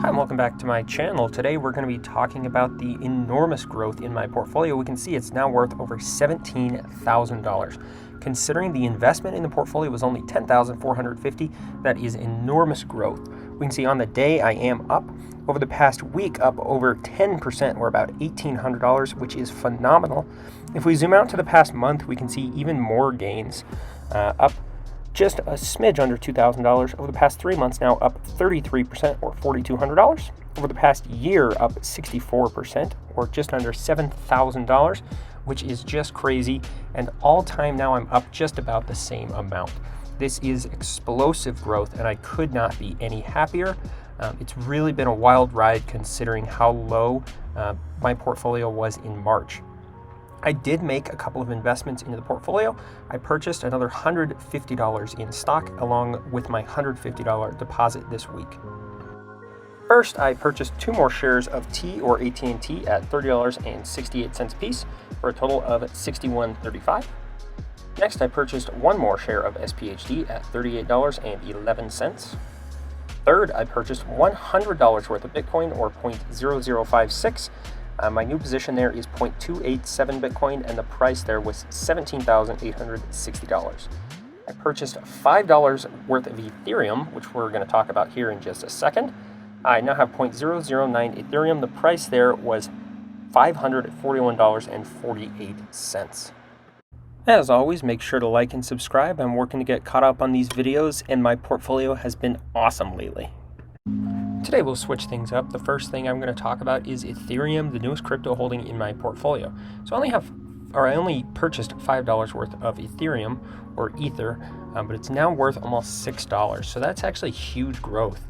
Hi, and welcome back to my channel. Today we're going to be talking about the enormous growth in my portfolio. We can see it's now worth over $17,000. Considering the investment in the portfolio was only $10,450, that is enormous growth. We can see on the day I am up. Over the past week, up over 10%, or about $1,800, which is phenomenal. If we zoom out to the past month, we can see even more gains, up just a smidge under $2,000. Over the past 3 months now, up 33%, or $4,200. Over the past year, up 64%, or just under $7,000, which is just crazy. And all time now, I'm up just about the same amount. This is explosive growth, and I could not be any happier. It's really been a wild ride considering how low my portfolio was in March. I did make a couple of investments into the portfolio. I purchased another $150 in stock along with my $150 deposit this week. First, I purchased 2 more shares of T or AT&T at $30.68 a piece for a total of $61.35. Next, I purchased 1 more share of SPHD at $38.11. Third, I purchased $100 worth of Bitcoin, or 0.0056. My new position there is 0.287 Bitcoin, and the price there was $17,860. I purchased $5 worth of Ethereum, which we're going to talk about here in just a second. I now have 0.009 Ethereum. The price there was $541.48. As always, make sure to like and subscribe. I'm working to get caught up on these videos, and my portfolio has been awesome lately. Today we'll switch things up. The first thing I'm going to talk about is Ethereum, the newest crypto holding in my portfolio. So I only purchased $5 worth of Ethereum, or Ether, but it's now worth almost $6. So that's actually huge growth,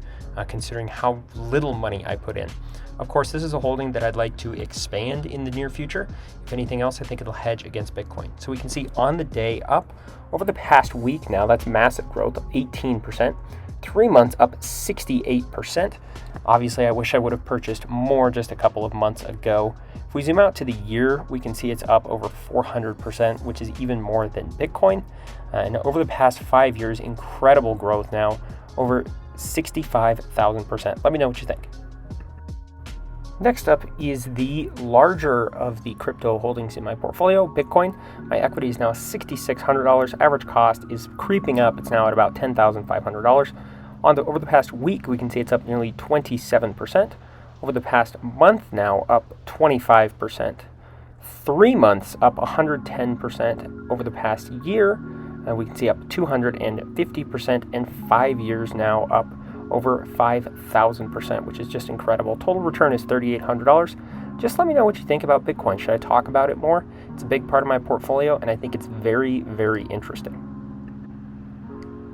considering how little money I put in. Of course, this is a holding that I'd like to expand in the near future. If anything else, I think it'll hedge against Bitcoin. So we can see on the day up, over the past week now, that's massive growth of 18%. 3 months up 68%. Obviously, I wish I would have purchased more just a couple of months ago. If we zoom out to the year, we can see it's up over 400%, which is even more than Bitcoin. And over the past 5 years, incredible growth now, over 65,000%. Let me know what you think. Next up is the larger of the crypto holdings in my portfolio, Bitcoin. My equity is now $6,600. Average cost is creeping up. It's now at about $10,500. Over the past week, we can see it's up nearly 27%. Over the past month now, up 25%. 3 months up 110%. Over the past year, we can see up 250%, and 5 years now up over 5,000%, which is just incredible. Total return is $3,800. Just let me know what you think about Bitcoin. Should I talk about it more? It's a big part of my portfolio, and I think it's very, very interesting.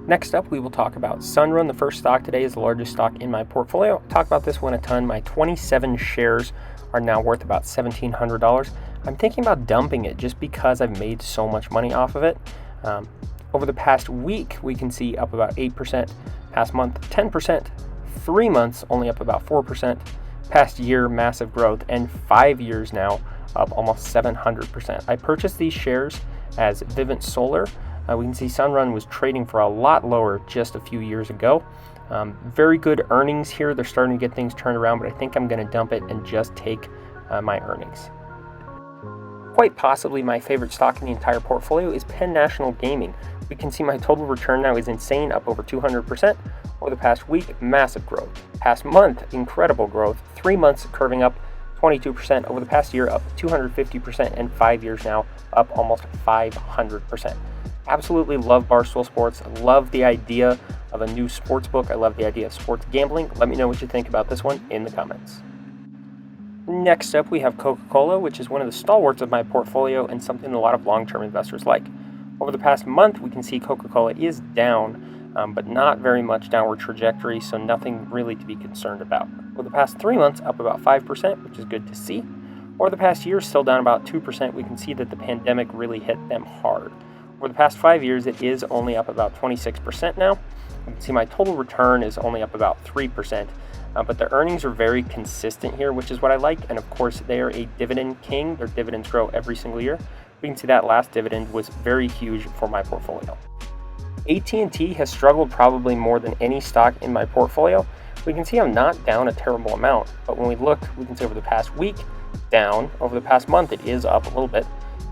Next up, we will talk about Sunrun. The first stock today is the largest stock in my portfolio. I'll talk about this one a ton. My 27 shares are now worth about $1,700. I'm thinking about dumping it just because I've made so much money off of it. Over the past week, we can see up about 8%. Past month, 10%. 3 months, only up about 4%. Past year, massive growth. And 5 years now, up almost 700%. I purchased these shares as Vivint Solar. We can see Sunrun was trading for a lot lower just a few years ago. Very good earnings here. They're starting to get things turned around, but I think I'm going to dump it and just take my earnings. Quite possibly my favorite stock in the entire portfolio is Penn National Gaming. We can see my total return now is insane, up over 200%. Over the past week, massive growth. Past month, incredible growth. 3 months curving up 22%. Over the past year, up 250%, and 5 years now, up almost 500%. Absolutely love Barstool Sports. I love the idea of a new sports book. I love the idea of sports gambling. Let me know what you think about this one in the comments. Next up, we have Coca-Cola, which is one of the stalwarts of my portfolio and something a lot of long-term investors like. Over the past month, we can see Coca-Cola is down, but not very much downward trajectory, so nothing really to be concerned about. Over the past 3 months, up about 5%, which is good to see. Over the past year, still down about 2%. We can see that the pandemic really hit them hard. Over the past 5 years, it is only up about 26% now. You can see my total return is only up about 3%. But the earnings are very consistent here, which is what I like. And of course, they are a dividend king. Their dividends grow every single year. We can see that last dividend was very huge for my portfolio. AT&T has struggled probably more than any stock in my portfolio. We can see I'm not down a terrible amount, but when we look, we can see over the past week, down. Over the past month, it is up a little bit.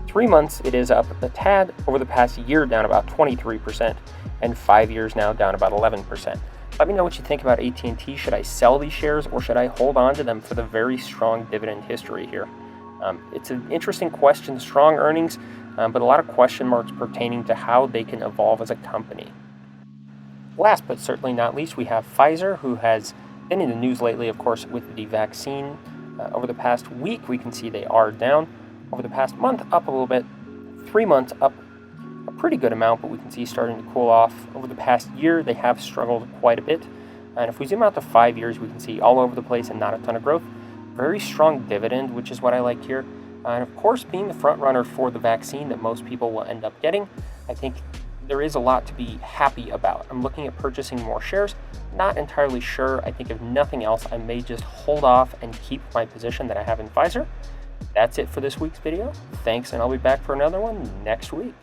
3 months, it is up a tad. Over the past year, down about 23%, and 5 years now, down about 11%. Let me know what you think about AT&T. Should I sell these shares, or should I hold on to them for the very strong dividend history here? It's an interesting question, strong earnings, but a lot of question marks pertaining to how they can evolve as a company. Last but certainly not least, we have Pfizer, who has been in the news lately, of course, with the vaccine. Over the past week, we can see they are down. Over the past month, up a little bit. 3 months, up a pretty good amount, but we can see starting to cool off. Over the past year, they have struggled quite a bit. And if we zoom out to 5 years, we can see all over the place and not a ton of growth. Very strong dividend, which is what I like here. And of course, being the front runner for the vaccine that most people will end up getting, I think there is a lot to be happy about. I'm looking at purchasing more shares. Not entirely sure. I think if nothing else, I may just hold off and keep my position that I have in Pfizer. That's it for this week's video. Thanks, and I'll be back for another one next week.